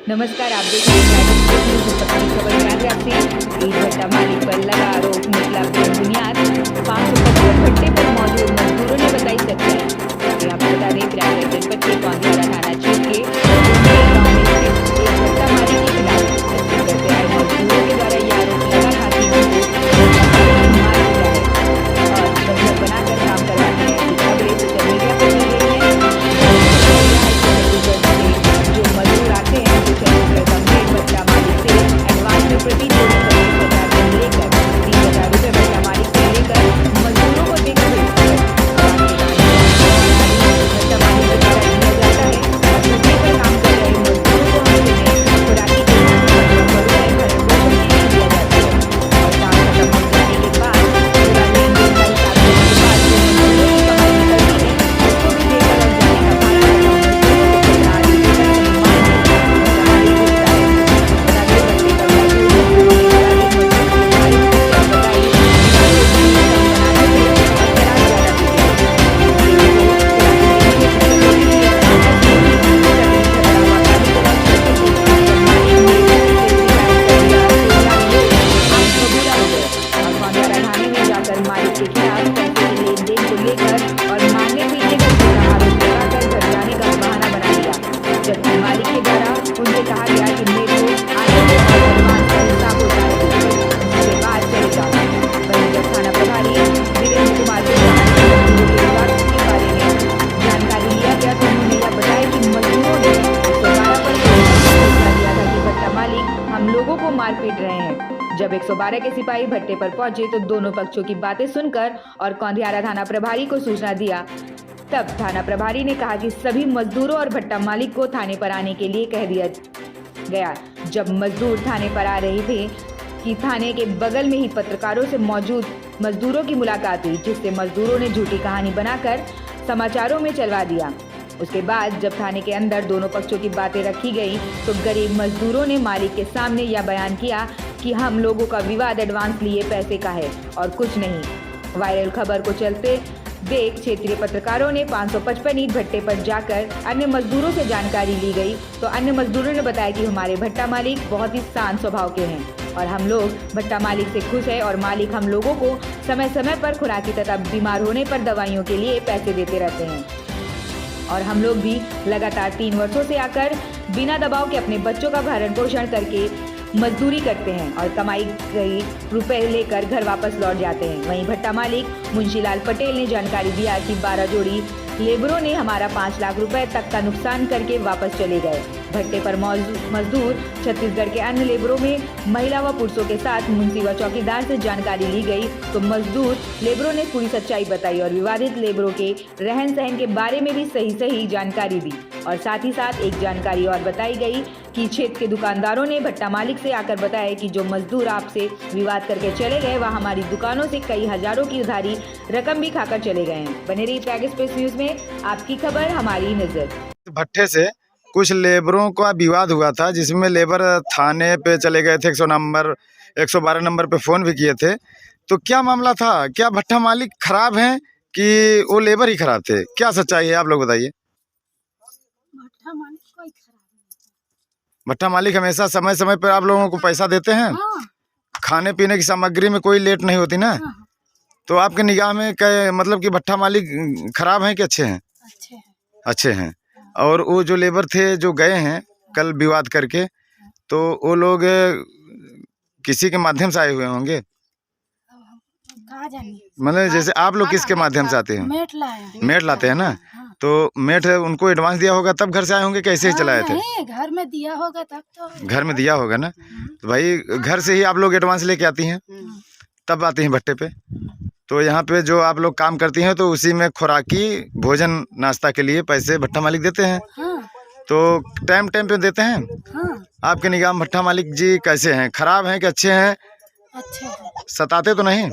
नमस्कार, आप देख रहे हैं खबर प्रयागराज से। ईद भट्टा मालिक पर लगा आरोप निकला बेबुनियाद। 555 भट्टे पर मौजूद मजदूरों ने बताई सच्चाई। आपको बता दें, प्रयागराज जनपद के कौंधियारा थाना क्षेत्र के गांव में स्थित एक भट्टा मालिक के खिलाफ छत्तीसगढ़ से आए मजदूरों के द्वारा यह आरोप लगा था कि उनको मार दिया है और बंधक बनाकर काम करवाते हैं। खबरें सोशल मीडिया पर चल रही है। जो मजदूर आते हैं तो छत्तीसगढ़ भट्टा मालिक से एडवांस में प्रति जोड़ी 25,000 लेकर 30,000 रुपये भट्टा मालिक से लेकर मजदूरों को देकर भट्टा मालिक के द्वारा दिया जाता है और छुट्टी पर काम कर रहे मजदूरों को हफ्ते में खुराकी के भरण पोषण के लिए दिया जाता है और काम खत्म हो जाने के बाद पूरा दिन दिन मालिक के खिलाफ पैसे के लेन देन को लेकर और मारने पीटने का झूठा आरोप लगाकर घर जाने का बहाना बना लिया। जबकि मालिक के द्वारा उनसे कहा गया कि मेरे को आने का हिसाब होता है, उसके बाद चले जाओ। वहीं जब थाना प्रभारी वीरेंद्र कुमार के बारे में जानकारी लिया गया तो उन्होंने यह बताया कि मजदूरों ने 112 पर दिया था कि भट्टा मालिक हम लोगों को मार पीट रहे हैं। जब 112 के सिपाही भट्टे पर पहुंचे तो दोनों पक्षों की बातें सुनकर और कौंधियारा थाना प्रभारी को सूचना दिया। तब थाना प्रभारी ने कहा कि सभी मजदूरों और भट्टा मालिक को थाने पर आने के लिए कह दिया गया। जब मजदूर थाने पर आ रहे थे कि थाने के बगल में ही पत्रकारों से मौजूद मजदूरों की मुलाकात हुई, जिससे मजदूरों ने झूठी कहानी बनाकर समाचारों में चलवा दिया। उसके बाद जब थाने के अंदर दोनों पक्षों की बातें रखी गई तो गरीब मजदूरों ने मालिक के सामने यह बयान किया कि हम लोगों का विवाद एडवांस लिए पैसे का है और कुछ नहीं। वायरल खबर को चलते देख क्षेत्रीय पत्रकारों ने 555 ईंट भट्टे पर जाकर अन्य मजदूरों से जानकारी ली गई तो अन्य मजदूरों ने बताया कि हमारे भट्टा मालिक बहुत ही शांत स्वभाव के हैं और हम लोग भट्टा मालिक से खुश है और मालिक हम लोगों को समय समय पर खुराकी तथा बीमार होने पर दवाइयों के लिए पैसे देते रहते हैं और हम लोग भी लगातार 3 वर्षों से आकर बिना दबाव के अपने बच्चों का भरण पोषण करके मजदूरी करते हैं और कमाई गई रुपए लेकर घर वापस लौट जाते हैं। वहीं भट्टा मालिक मुंशीलाल पटेल ने जानकारी दिया कि 12 जोड़ी लेबरों ने हमारा 5 लाख रुपए तक का नुकसान करके वापस चले गए। भट्टे पर मजदूर छत्तीसगढ़ के अन्य लेबरों में महिला व पुरुषों के साथ मुंशी व चौकीदार से जानकारी ली गई तो मजदूर लेबरों ने पूरी सच्चाई बताई और विवादित लेबरों के रहन सहन के बारे में भी सही जानकारी दी और साथ ही साथ एक जानकारी और बताई गई कि क्षेत्र के दुकानदारों ने भट्टा मालिक से आकर बताया कि जो मजदूर आपसे विवाद करके चले गए वह हमारी दुकानों से कई हजारों की उधारी रकम भी खाकर चले गए हैं। बने रहिए प्रयाग एक्सप्रेस न्यूज में, आपकी खबर हमारी नजर। भट्टे से कुछ लेबरों का विवाद हुआ था जिसमें लेबर थाने पे चले गए थे, 112 नंबर पे फोन भी किए थे। तो क्या मामला था? क्या भट्टा मालिक खराब हैं कि वो लेबर ही खराब थे? क्या सच्चाई है, आप लोग बताइए। भट्टा मालिक कोई खराब नहीं। भट्टा मालिक हमेशा समय समय पर आप लोगों को पैसा देते हैं। खाने पीने की सामग्री में कोई लेट नहीं होती ना। तो आपके निगाह में क्या मतलब कि भट्टा मालिक खराब हैं कि अच्छे हैं? अच्छे हैं। और वो जो लेबर थे जो गए हैं कल विवाद करके, तो वो लोग किसी के माध्यम से आए हुए होंगे। मतलब जैसे आप लोग किसके माध्यम से आते हैं? मेट लाते हैं ना। तो मेट उनको एडवांस दिया होगा तब घर से आए होंगे, कैसे ही चलाए थे? घर में दिया होगा तब तो। घर में दिया होगा ना। तो भाई घर से ही आप लोग एडवांस लेके आती हैं तब आती हैं भट्टे पे। तो यहाँ पे जो आप लोग काम करती हैं तो उसी में खुराकी भोजन नाश्ता के लिए पैसे भट्टा मालिक देते हैं। तो टाइम पे देते हैं। आपके निगाह में भट्टा मालिक जी कैसे हैं? खराब हैं कि अच्छे हैं? अच्छे हैं। सताते तो नहीं?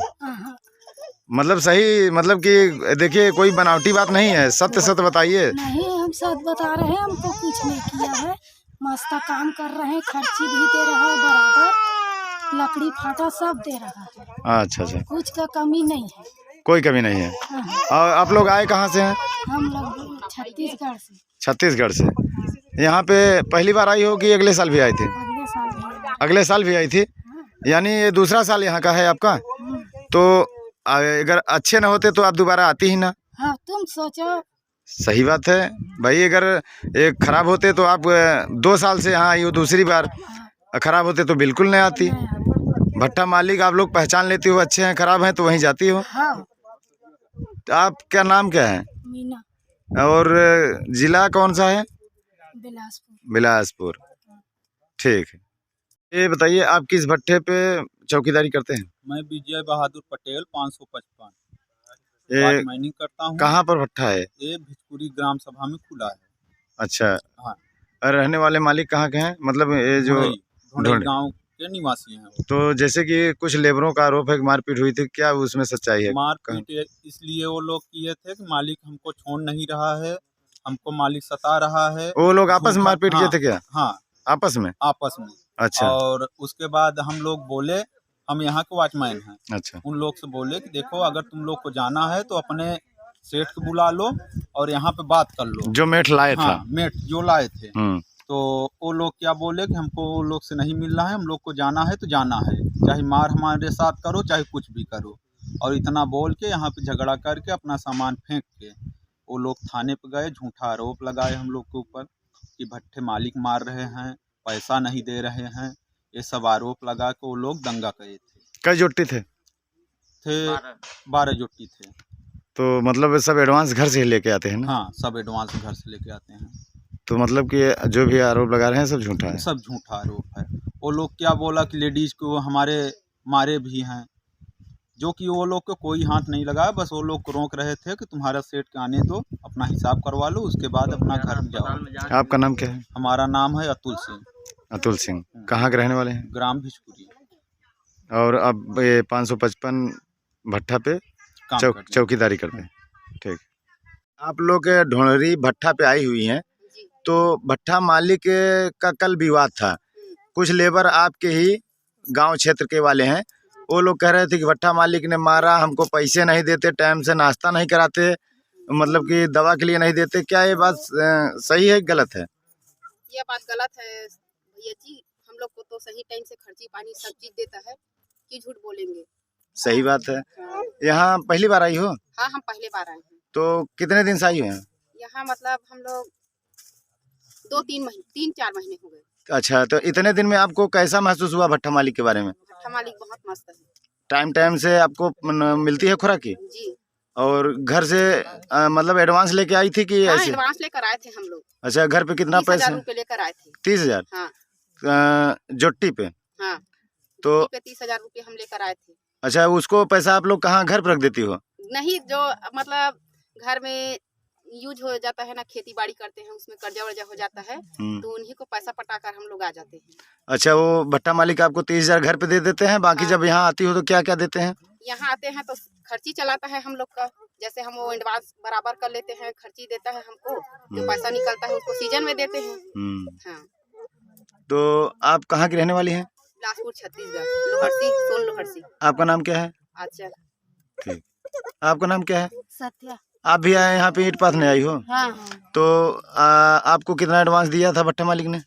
मतलब सही, मतलब कि देखिए कोई बनावटी बात नहीं है, सत्य बताइए। नहीं, हम सच बता रहे हैं, हमको कुछ नहीं किया है। मस्त काम कर रहे हैं, खर्ची भी दे रहा है बराबर, लकड़ी फाटा सब दे रहा है। अच्छा। कुछ का कमी नहीं है। कोई कमी नहीं है। और आप लोग आए कहाँ से हैं? हम लोग छत्तीसगढ़ से। छत्तीसगढ़ से। यहाँ पे पहली बार आई हो कि अगले साल भी आई थी? अगले साल भी। अगले साल भी आई थी, यानी ये दूसरा साल यहाँ का है आपका। तो अगर अच्छे ना होते तो आप दोबारा आती ही ना। हाँ, तुम सोचो। सही बात है भाई, अगर एक खराब होते तो आप 2 साल से यहाँ आई हो, दूसरी बार खराब होते तो बिल्कुल नहीं आती। भट्टा मालिक आप लोग पहचान लेती हो, अच्छे हैं खराब हैं तो वहीं जाती हो। हाँ। तो आपका नाम क्या है मीना। और जिला कौन सा है? बिलासपुर। बिलासपुर, ठीक है। ये बताइए आप किस भट्टे पे चौकीदारी करते हैं? मैं विजय बहादुर पटेल 555 ये माइनिंग करता हूँ। कहाँ पर भट्टा है? ये भिचपुरी ग्राम सभा में खुला है। अच्छा। हाँ। और रहने वाले मालिक कहाँ के हैं? मतलब ये जो ढोंढई गांव के निवासी हैं वो। तो जैसे कि कुछ लेबरों का आरोप है कि मारपीट हुई थी, क्या उसमें सच्चाई है? मारपीट इसलिए वो लोग किए थे कि मालिक हमको छोड़ नहीं रहा है, हमको मालिक सता रहा है। वो लोग आपस में मारपीट किए थे क्या? हाँ, आपस में। अच्छा। और उसके बाद हम लोग बोले, हम यहाँ के वॉचमैन हैं। अच्छा। उन लोग से बोले कि देखो अगर तुम लोग को जाना है तो अपने सेठ को बुला लो और यहाँ पे बात कर लो। जो मेट लाए था। मेट जो लाए थे। तो वो लोग क्या बोले कि हमको वो लोग से नहीं मिलना है, हम लोग को जाना है तो जाना है, चाहे मार हमारे साथ करो चाहे कुछ भी करो। और इतना बोल के यहाँ पे झगड़ा करके अपना सामान फेंक के वो लोग थाने पे गए, झूठा आरोप लगाए हम लोग के ऊपर कि भट्टे मालिक मार रहे हैं, पैसा नहीं दे रहे हैं, ये सब आरोप लगा के वो लोग दंगा करे थे। कई जोटी थे? 12 जोटी थे। तो मतलब सब एडवांस घर से ही लेके आते हैं ना? हाँ, सब एडवांस घर से लेके आते हैं। तो मतलब कि जो भी आरोप लगा रहे हैं सब झूठा है? सब झूठा आरोप है। वो लोग क्या बोला कि लेडीज को हमारे मारे भी हैं, जो कि वो लोग को कोई हाथ नहीं लगाया, बस वो लोग को रोक रहे थे कि तुम्हारा सेठ के आने दो, अपना हिसाब करवा लो, उसके बाद अपना घर जाओ। आपका नाम क्या है? हमारा नाम है अतुल सिंह। अतुल सिंह, कहाँ के रहने वाले हैं? ग्राम भिचपुरी। और अब ये 555 भट्टा पे चौकीदारी करते हैं, ठीक। आप लोग ढोंढरी भट्टा पे आई हुई हैं, तो भट्टा मालिक का कल विवाद था। कुछ लेबर आपके ही गांव क्षेत्र के वाले हैं, वो लोग कह रहे थे कि भट्टा मालिक ने मारा, हमको पैसे नहीं देते, टाइम से नाश्ता नहीं कराते, मतलब कि दवा के लिए नहीं देते। क्या ये बात सही है गलत है? ये बात गलत है भैया जी, हम लोग को तो सही टाइम से खर्ची पानी सब चीज देता है, कि झूठ बोलेंगे। सही बात है। यहाँ पहली बार आई हो? हाँ, हम पहले बार आए हैं। तो कितने दिन से आई हो यहाँ? मतलब हम लोग 3-4 महीने हो गए। अच्छा, तो इतने दिन में आपको कैसा महसूस हुआ भट्टा मालिक के बारे में? भट्टा मालिक बहुत मस्त है। टाइम से आपको मिलती है खुराक की? जी। और घर से मतलब एडवांस लेके आई थी कि हाँ, ऐसे? एडवांस लेकर आए थे हम लोग। अच्छा, घर पे कितना पैसा? 30,000 रुपये लेकर आए थे। 30,000? हाँ। जोट्टी पे? हाँ, तो 30,000 रुपये हम लेकर आए थे। अच्छा, उसको पैसा आप लोग कहाँ घर पर रख देती हो? नहीं, जो मतलब घर में यूज हो जाता है ना, खेती बाड़ी करते हैं, उसमें कर्जा वर्जा हो जाता है, तो उन्हीं को पैसा पटाकर हम लोग आ जाते हैं। अच्छा, वो भट्टा मालिक आपको 30,000 घर पे दे देते हैं, बाकी जब यहाँ आती हो तो क्या क्या देते हैं? यहाँ आते हैं तो खर्ची चलाता है हम लोग का, जैसे हम वो एडवांस बराबर कर लेते हैं, खर्ची देता है हमको, जो पैसा निकलता है उसको सीजन में देते हैं। हाँ। तो आप कहाँ की रहने वाली हैं? बिलासपुर, छत्तीसगढ़, लोहरसी, सोन लोहरसी। आपका नाम क्या है? अच्छा, ठीक। आपका नाम क्या है? सत्या। आप भी आए यहाँ पे ईंट पाथने आई हो? हाँ। तो आपको कितना एडवांस दिया था भट्टा मालिक ने?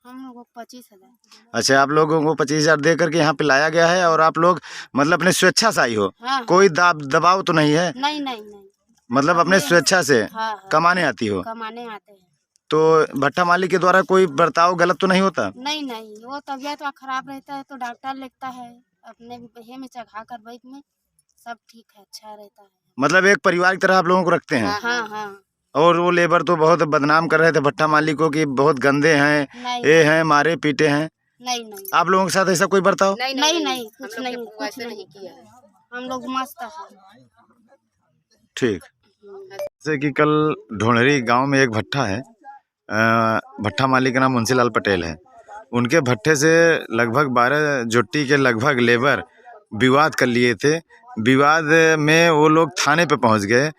हम लोगों को 25,000। अच्छा, आप लोगों को 25,000 दे करके यहाँ पे लाया गया है और आप लोग मतलब अपने स्वेच्छा से आई हो? हाँ। कोई दबाव तो नहीं है? नहीं। मतलब अपने स्वेच्छा से कमाने आती हो? कमाने आते हैं। तो भट्टा मालिक के द्वारा कोई बर्ताव गलत तो नहीं होता? नहीं, वो तबीयत खराब रहता है तो डॉक्टर लिखता है, अपने बहे में चढ़ा कर बैग में, सब ठीक है, अच्छा रहता है। मतलब एक परिवार की तरह आप लोगों को रखते हैं? हाँ। और वो लेबर तो बहुत बदनाम कर रहे थे भट्टा मालिक को कि बहुत गंदे हैं, ये हैं, मारे पीटे हैं। नहीं। आप लोगों के साथ ऐसा कोई बर्ताव? नहीं, कुछ नहीं किया है। हम लोग मस्त हैं। ठीक। जैसे कि कल ढोंढरी गांव में एक भट्टा है, भट्टा मालिक का नाम मुंशीलाल पटेल है। उनके भट्टे से लगभग 12 जोट्टी के लगभग लेबर विवाद कर लिए थे। विवाद में वो लोग थाने पे पहुंच गए।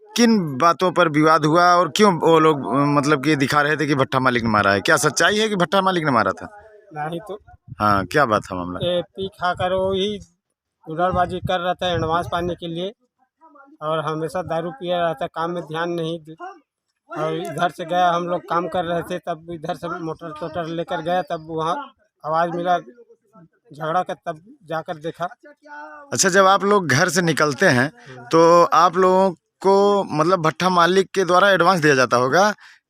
किन बातों पर विवाद हुआ और क्यों वो लोग मतलब कि दिखा रहे थे कि भट्टा मालिक ने मारा है? क्या सच्चाई है कि भट्टा मालिक ने मारा था? नहीं तो हाँ, क्या बात था मामला? पी खा कर वो ही उड़ाबाजी कर रहा था एडवांस पाने के लिए, और हमेशा दारू पिया रहता, काम में ध्यान नहीं और इधर से गया, हम लोग काम कर रहे थे तब इधर से मोटर टोटर लेकर गया, तब वहाँ आवाज़ मिला झगड़ा का, तब जाकर देखा। अच्छा, जब आप लोग घर से निकलते हैं तो आप लोगों को मतलब भट्ठा मालिक के द्वारा एडवांस दिया जाता होगा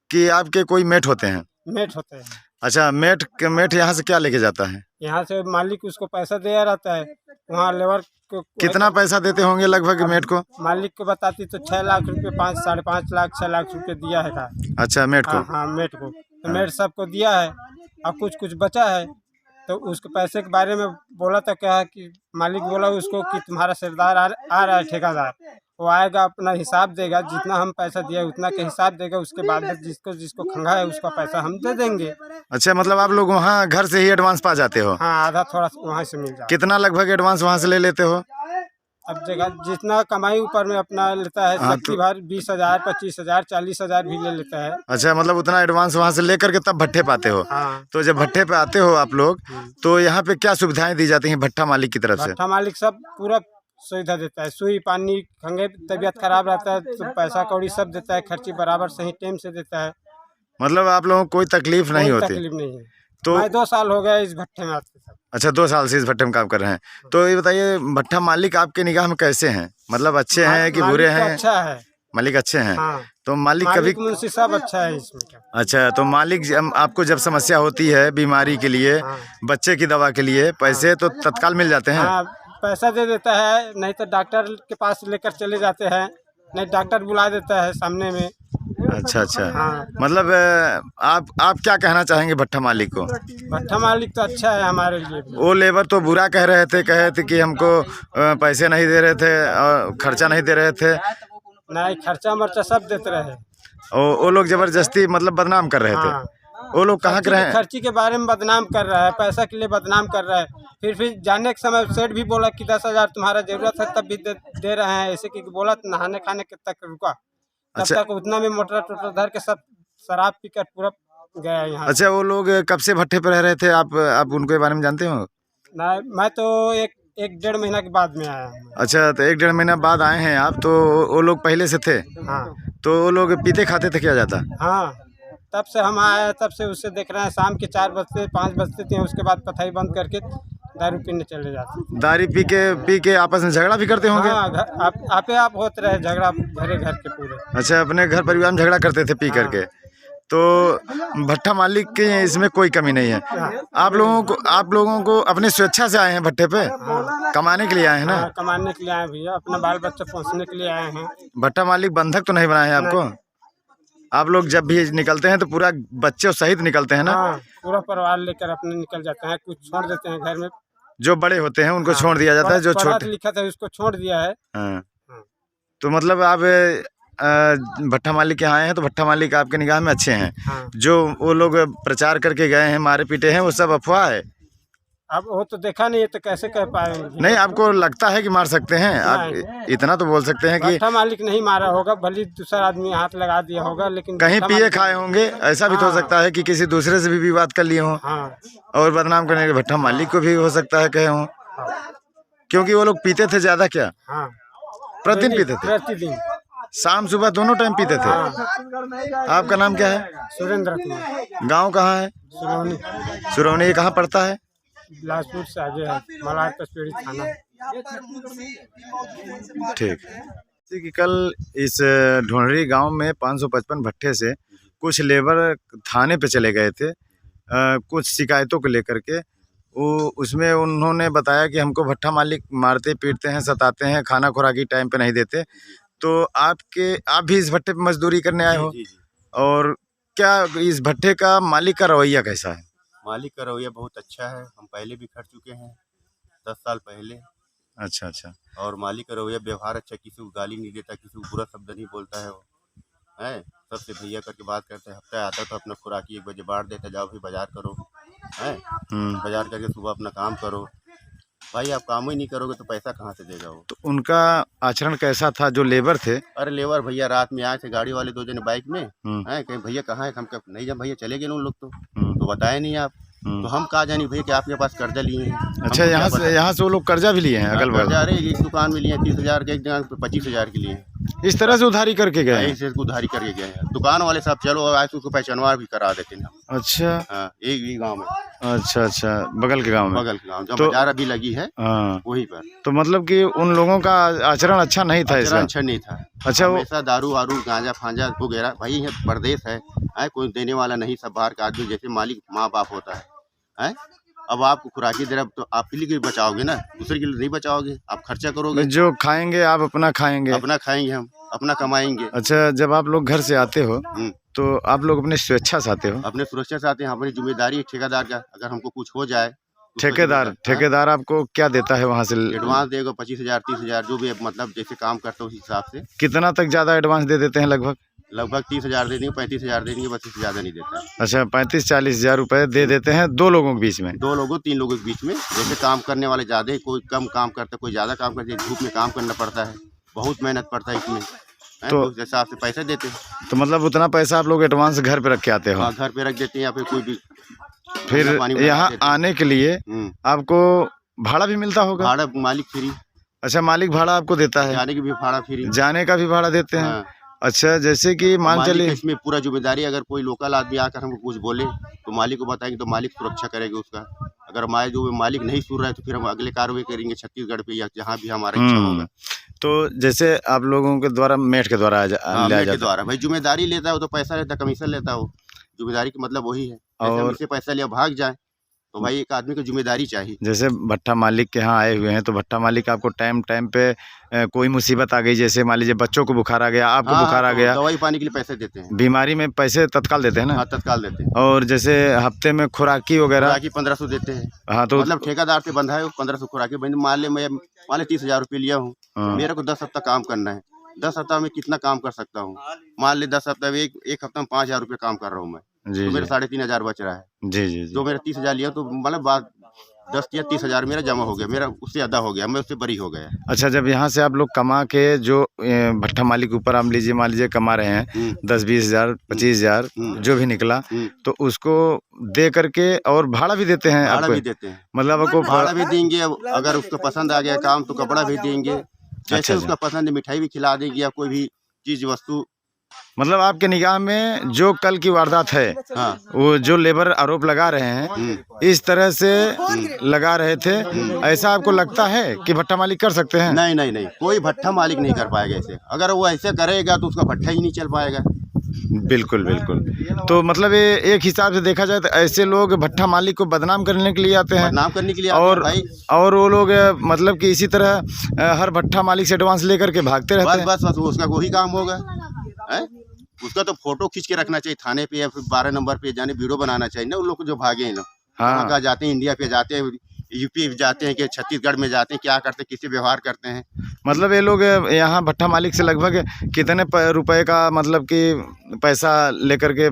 कि आपके कोई मेट होते हैं? मेट होते हैं। अच्छा, मेट यहाँ से क्या लेके जाता है? यहाँ से मालिक उसको पैसा दिया रहता है, वहाँ लेबर को कितना पैसा देते होंगे लगभग मेट को? मालिक को बताती तो 6 लाख रुपए, 5, 5.5 लाख, 6 लाख रुपए दिया है का। अच्छा, मेट को? हाँ, मेट को तो मेट सबको दिया है। अब कुछ बचा है तो उसके पैसे के बारे में बोला था क्या कि मालिक बोला उसको कि तुम्हारा सरदार आ रहा है, ठेकेदार, वो आएगा, अपना हिसाब देगा, जितना हम पैसा दिया उतना के हिसाब देगा, उसके बाद जिसको खंगा है उसका पैसा हम दे देंगे। अच्छा, मतलब आप लोग वहाँ घर से ही एडवांस पा जाते हो? हाँ, आधा थोड़ा वहाँ से मिल जाए। कितना लगभग एडवांस वहाँ से ले लेते हो? अब जगह जितना कमाई ऊपर में अपना लेता है, हाँ, शक्ति भर 20,000, 25,000, 40,000 भी ले लेता है। अच्छा, मतलब उतना एडवांस वहाँ से लेकर के तब भट्ठे पाते हो? हाँ। तो जब भट्ठे पे आते हो आप लोग तो यहाँ पे क्या सुविधाएं दी जाती हैं भट्ठा मालिक की तरफ से? भट्ठा मालिक सब पूरा सुविधा देता है, सुई पानी, खंगे, तबीयत खराब रहता है तो पैसा कौड़ी सब देता है, खर्ची बराबर सही टाइम से देता है। मतलब आप लोगों को कोई तकलीफ नहीं कोई होती? तकलीफ नहीं है। तो मैं 2 साल हो गए इस भट्ठे में आते सब। अच्छा, 2 साल से इस भट्ठे में काम कर रहे हैं। तो ये बताइए, भट्ठा मालिक आपके निगाह में कैसे हैं? मतलब अच्छे हैं कि बुरे मालिक तो हैं? अच्छा है। मालिक अच्छे हैं। हाँ। तो मालिक कभी मालिक मुंशी सब अच्छा है इसमें क्या। अच्छा, तो मालिक आपको जब समस्या होती है बीमारी के लिए, हाँ। बच्चे की दवा के लिए पैसे तो तत्काल मिल जाते हैं? हाँ, पैसा दे देता है, नहीं तो डॉक्टर के पास लेकर चले जाते हैं, नहीं डॉक्टर बुला देता है सामने में। अच्छा अच्छा। हाँ। मतलब आप क्या कहना चाहेंगे भट्ठा मालिक को? भट्ठा मालिक तो अच्छा है हमारे लिए भी। वो लेबर तो बुरा कह रहे थे कि हमको पैसे नहीं दे रहे थे और खर्चा नहीं दे रहे थे। नहीं, खर्चा मर्चा सब देते रहे। वो लोग जबरदस्ती मतलब बदनाम कर रहे थे। हाँ। वो लोग कहाँ के रहे? खर्ची के बारे में बदनाम कर रहा है, पैसा के लिए बदनाम कर रहा है। फिर जाने के समय सेठ भी बोला कि 10,000 तुम्हारा जरूरत है तब भी दे रहे हैं, ऐसे कि बोला नहाने खाने के तक रुका, तब अच्छा। तक उतना में मोटर टोटर धर के सब शराब पीकर पूरा गया यहाँ। अच्छा, वो लोग कब से भट्ठे पर रह रहे थे? आप उनके बारे में जानते हो? नहीं, मैं तो एक 1.5 महीना के बाद में आया हूँ। अच्छा, तो 1-1.5 महीना बाद आए हैं आप, तो वो लोग पहले से थे? हाँ। तो वो लोग पीते खाते थे क्या जाता? हाँ, तब से हम आए, तब से उससे देख रहे हैं, शाम के 4 बजते 5 बजते थे, उसके बाद पथाई बंद करके दारू पीने चले जाते। दारू पी के आपस में झगड़ा भी करते होंगे? हाँ, आप होते रहे झगड़ा घर के पूरे। अच्छा, अपने घर परिवार में झगड़ा करते थे पी करके। तो भट्ठा मालिक की इसमें कोई कमी नहीं है। आप लोगों को अपने स्वेच्छा से आए हैं भट्ठे पे? कमाने के लिए आए हैं ना? हाँ, कमाने के लिए आए भैया, अपना बाल बच्चा पहुँचने के लिए आए हैं। भट्ठा मालिक बंधक तो नहीं बनाए हैं आपको? आप लोग जब भी निकलते हैं तो पूरा बच्चे सहित निकलते हैं ना? हाँ, पूरा परिवार लेकर अपने निकल जाते हैं, कुछ छोड़ देते हैं घर में। जो बड़े होते हैं उनको छोड़ दिया जाता है, जो छोटे लिखा था उसको छोड़ दिया है। हाँ। तो मतलब आप भट्ठा मालिक के यहाँ आए हैं तो भट्ठा मालिक आपके निगाह में अच्छे हैं। हाँ। जो वो लोग प्रचार करके गए हैं, मारे पीटे हैं, वो सब अफवाह है? अब वो तो देखा नहीं है तो कैसे कह पाएंगे। नहीं, आपको लगता है कि मार सकते हैं? आप इतना तो बोल सकते हैं कि भट्ठा मालिक नहीं मारा होगा, भले दूसरा आदमी हाथ लगा दिया होगा, लेकिन कहीं भट्ठा पिए मालिक- खाए होंगे। ऐसा भी तो हो हाँ। सकता है कि किसी दूसरे से भी विवाद कर लिए हों हाँ। और बदनाम करने के भट्ठा मालिक को भी हो सकता है कहे हों, क्योंकि वो लोग पीते थे ज्यादा क्या? हाँ, प्रतिदिन पीते थे? प्रतिदिन। शाम सुबह दोनों टाइम पीते थे? आपका नाम क्या है? सुरेंद्र कुमार। गांव कहाँ है? सुरौनी। सुरौनी। ये कहाँ पड़ता है? बिलासपुर से आगे है, मलार पचपेड़ी थाना। ठीक। जैसे कि कल इस ढोंढरी गांव में 555 भट्ठे से कुछ लेबर थाने पे चले गए थे कुछ शिकायतों को लेकर के। उसमें उन्होंने बताया कि हमको भट्ठा मालिक मारते पीटते हैं, सताते हैं, खाना खुराकी टाइम पे नहीं देते। तो आप भी इस भट्टे पे मजदूरी करने आए हो? और क्या इस भट्टे का मालिक का रवैया कैसा है? मालिक का रवैया बहुत अच्छा है, हम पहले भी कर चुके हैं 10 साल पहले। अच्छा अच्छा। और मालिक का रवैया व्यवहार अच्छा, किसी को गाली नहीं देता, किसी को बुरा शब्द नहीं बोलता है। वो है सबसे भैया करके बात करते हैं। हफ्ता आता तो अपना खुराकी 1 बजे बांट देता, जाओ भी बाजार करो, है बाजार करके सुबह अपना काम करो। भाई आप काम ही नहीं करोगे तो पैसा कहाँ से देगा वो? तो उनका आचरण कैसा था जो लेबर थे? अरे लेबर भैया रात में आए थे, गाड़ी वाले 2 जने बाइक में हैं, कहीं भैया कहाँ है? हम नहीं, जब भैया चले गए उन लोग तो बताया नहीं आप। तो हम कहा जानी भैया कि आपके पास कर्जा लिए हैं। अच्छा, यहाँ से वो लोग कर्जा भी लिए हैं अगल बगल? अरे एक दुकान में लिए 30,000 के, एक दुकान 25,000 के लिए। इस तरह से उधारी करके गए हैं? ऐसे उधारी करके गए हैं। दुकान वाले साहब चलो आज उसको पहचानवार भी करा देते हैं। अच्छा हाँ, एक ही गांव में, अच्छा अच्छा, बगल के गांव में। बगल के गांव जहाँ तो- बाजार अभी लगी है हाँ, वहीं पर। तो मतलब कि उन लोगों का आचरण अच्छा नहीं था आचरण इसका? अच्छा नहीं था। अच्छा, वो हमेशा दारू वारू गांजा फांजा वगैरह, भाई ये प्रदेश है, कोई देने वाला नहीं, सब बाहर का आदमी, जैसे मालिक माँ बाप होता है। अब आपको खुराकी दे रहा, तो आपके लिए बचाओगे ना, दूसरे के लिए नहीं बचाओगे। आप खर्चा करोगे, जो खाएंगे आप अपना खाएंगे। अपना खाएंगे, हम अपना कमाएंगे। अच्छा, जब आप लोग घर से आते हो हम्म। तो आप लोग अपने स्वेच्छा से आते हो? अपने सुरक्षा से आते हैं। हमारी जिम्मेदारी है ठेकेदार का, अगर हमको कुछ हो जाए तो ठेकेदार आपको क्या देता है वहाँ से? एडवांस देगा 25,000 30,000 जो भी, मतलब जैसे काम करता है उस हिसाब से। कितना तक ज्यादा एडवांस दे देते हैं लगभग? लगभग 30,000 दे देंगे, 35,000 दे देंगे, बस इससे ज़्यादा नहीं देता है। अच्छा, 35-40 हजार रुपए दे देते हैं 2 लोगों के बीच में? 2 लोगों 3 लोगों के बीच में, जैसे काम करने वाले ज़्यादा है, कोई कम काम करता है, कोई ज़्यादा काम करता है, धूप में काम करना पड़ता है, बहुत मेहनत पड़ता है इसमें, तो उस हिसाब से पैसे देते हैं। तो मतलब उतना पैसा आप लोग एडवांस घर पे रख के आते हो? हाँ, घर पे रख देते हैं, या फिर कोई भी फिर पानी में यहाँ रख देते हैं। आने के लिए आपको भाड़ा भी मिलता होगा? भाड़ा मालिक फ्री, अच्छा, मालिक भाड़ा आपको देता है? जाने की भी भाड़ा फ्री, जाने का भी भाड़ा देते हैं? हाँ। अच्छा, जैसे कि मान मालिक चलिए इसमें पूरा जिम्मेदारी, अगर कोई लोकल आदमी आकर हमको कुछ बोले तो मालिक को बताएंगे, तो मालिक सुरक्षा करेगा उसका। अगर हमारे जो मालिक नहीं सुन रहा है तो फिर हम अगले कार्रवाई करेंगे छत्तीसगढ़ पे या जहाँ भी हमारा इच्छा होगा। तो जैसे आप लोगों के द्वारा मेट के द्वारा हाँ, लिया मेट के जाता है? द्वारा भाई जिम्मेदारी लेता है वो, तो पैसा लेता है, कमीशन लेता है वो, जिम्मेदारी का मतलब वही है। जैसे हम और- इससे पैसा लिया भाग जाए तो भाई एक आदमी को जिम्मेदारी चाहिए। जैसे भट्टा मालिक के यहाँ आए हुए हैं तो भट्टा मालिक आपको टाइम पे कोई मुसीबत आ गई, जैसे मान लीजिए बच्चों को बुखार आ गया, आपको हाँ, बुखार आ तो गया, दवाई पानी के लिए पैसे देते हैं। बीमारी में पैसे तत्काल देते हैं ना? हाँ, तत्काल देते हैं। और जैसे हफ्ते में खुराकी वगैरह? खुराकी 1500 देते हैं। हाँ, तो मतलब ठेकेदार से बंधा है 1500 खुराकी बंद। मान ले मैं 30,000 रुपये लिया हूँ, हाँ। मेरे को 10 हफ्ता काम करना है, 10 हफ्ता में कितना काम कर सकता हूँ? मान ले 10 हफ्ता में एक हफ्ता में 5,000 रुपये काम कर रहा हूँ मैं, जी तो मेरे जी 3,500 बच रहा है। जी जी जी। जो मेरा 30,000 लिया तो मतलब बात 10 या 30,000 मेरा जमा हो गया, मेरा उससे ज़्यादा हो गया, मैं उससे बरी हो गया। अच्छा, जब यहाँ से आप लोग कमा के जो भट्टा मालिक के ऊपर आप मान लीजिए कमा रहे हैं 10-20 हजार 25 हजार जो भी निकला, तो उसको दे करके और भाड़ा भी देते हैं भाड़ा आपको? भी देते हैं, मतलब आपको भाड़ा भी देंगे। अगर उसको पसंद आ गया काम तो कपड़ा भी देंगे, जैसे अच्छा। उसका पसंद है मिठाई भी खिला देंगे, या कोई भी चीज़ वस्तु। मतलब आपके निगाह में जो कल की वारदात है, हाँ, वो जो लेबर आरोप लगा रहे हैं इस तरह से लगा रहे थे, ऐसा आपको लगता है कि भट्टा मालिक कर सकते हैं? नहीं नहीं नहीं, कोई भट्टा मालिक नहीं कर पाएगा ऐसे। अगर वो ऐसे करेगा तो उसका भट्टा ही नहीं चल पाएगा। बिल्कुल बिल्कुल। तो मतलब ये एक हिसाब से देखा जाए तो ऐसे लोग भट्टा मालिक को बदनाम करने के लिए आते हैं, बदनाम करने के लिए आते हैं और भाई। और वो लोग मतलब कि इसी तरह हर भट्टा मालिक से एडवांस लेकर के भागते रहते बस हैं। बस बस उसका वही काम होगा है? उसका तो फोटो खींच के रखना चाहिए थाने पे, या फिर 12 नंबर पे जाने वीडियो बनाना चाहिए ना। उन लोग को जो भागे हैं ना, हाँ, कहाँ जाते हैं, इंडिया पे जाते हैं, यूपी जाते हैं, कि छत्तीसगढ़ में जाते हैं, क्या करते हैं, किससे व्यवहार करते हैं। मतलब ये लोग यहाँ भट्टा मालिक से लगभग कितने रुपए का मतलब कि पैसा लेकर के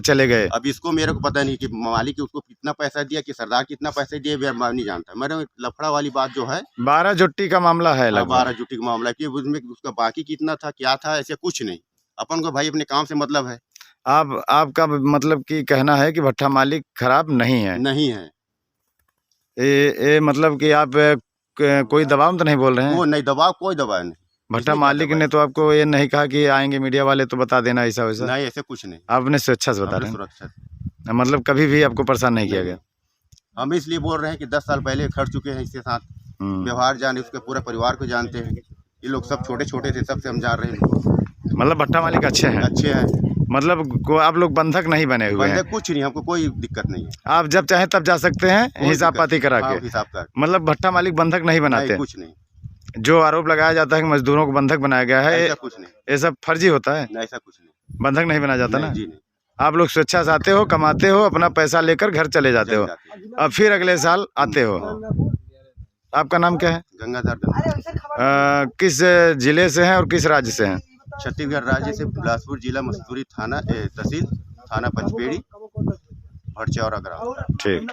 चले गए? अब इसको मेरे को पता नहीं कि मालिक उसको कितना पैसा दिया, कि सरदार कितना पैसा दिया, मैं नहीं जानता। मेरे लफड़ा वाली बात जो है 12 जुट्टी का मामला है लगभग। 12 जुटी का मामला, कि उसमें उसका बाकी कितना था, क्या था, ऐसे कुछ नहीं। अपन को भाई अपने काम से मतलब है। आपका मतलब कि कहना है कि भट्टा मालिक खराब नहीं है? नहीं है, ये मतलब कि आप कोई दबाव में तो नहीं बोल रहे हैं? वो नहीं दबाव, कोई दबाव नहीं। भट्टा इसमें क्या मालिक दबाव ने तो आपको ये नहीं कहा कि आएंगे मीडिया वाले तो बता देना ऐसा वैसा? नहीं, ऐसे कुछ नहीं। आप अपने स्वेच्छा से बता अपने रहे सुरक्षा से। हैं, मतलब कभी भी आपको परेशान नहीं किया नहीं। गया? हम इसलिए बोल रहे हैं कि 10 साल पहले खड़ चुके हैं इसके साथ, व्यवहार जाने, उसके पूरे परिवार को जानते हैं। ये लोग सब छोटे छोटे थे, सबसे हम जान रहे हैं। मतलब भट्टा मालिक अच्छे हैं? अच्छे हैं, मतलब आप लोग बंधक नहीं बने हुए हैं? बंदे कुछ नहीं, हमको कोई दिक्कत नहीं है। आप जब चाहे तब जा सकते हैं कोई हिसाब दिक्कत पाती करा हाँ, के? हिसाब का मतलब भट्टा मालिक बंधक नहीं बनाते? नहीं, कुछ नहीं, जो आरोप लगाया जाता है कि मजदूरों को बंधक बनाया गया है, ऐसा कुछ नहीं, ये सब फर्जी होता है? नहीं, ऐसा कुछ नहीं, बंधक नहीं बनाया जाता ना? नहीं जी नहीं। आप लोग स्वेच्छा से आते हो, कमाते हो, अपना पैसा लेकर घर चले जाते हो, अब फिर अगले साल आते हो। आपका नाम क्या है? गंगाधर किस जिले से हैं और किस राज्य से हैं? छत्तीसगढ़ राज्य से, बिलासपुर जिला, मसूरी थाना, तहसील थाना पंचपेड़ी, भड़चौरा ग्राम। ठीक।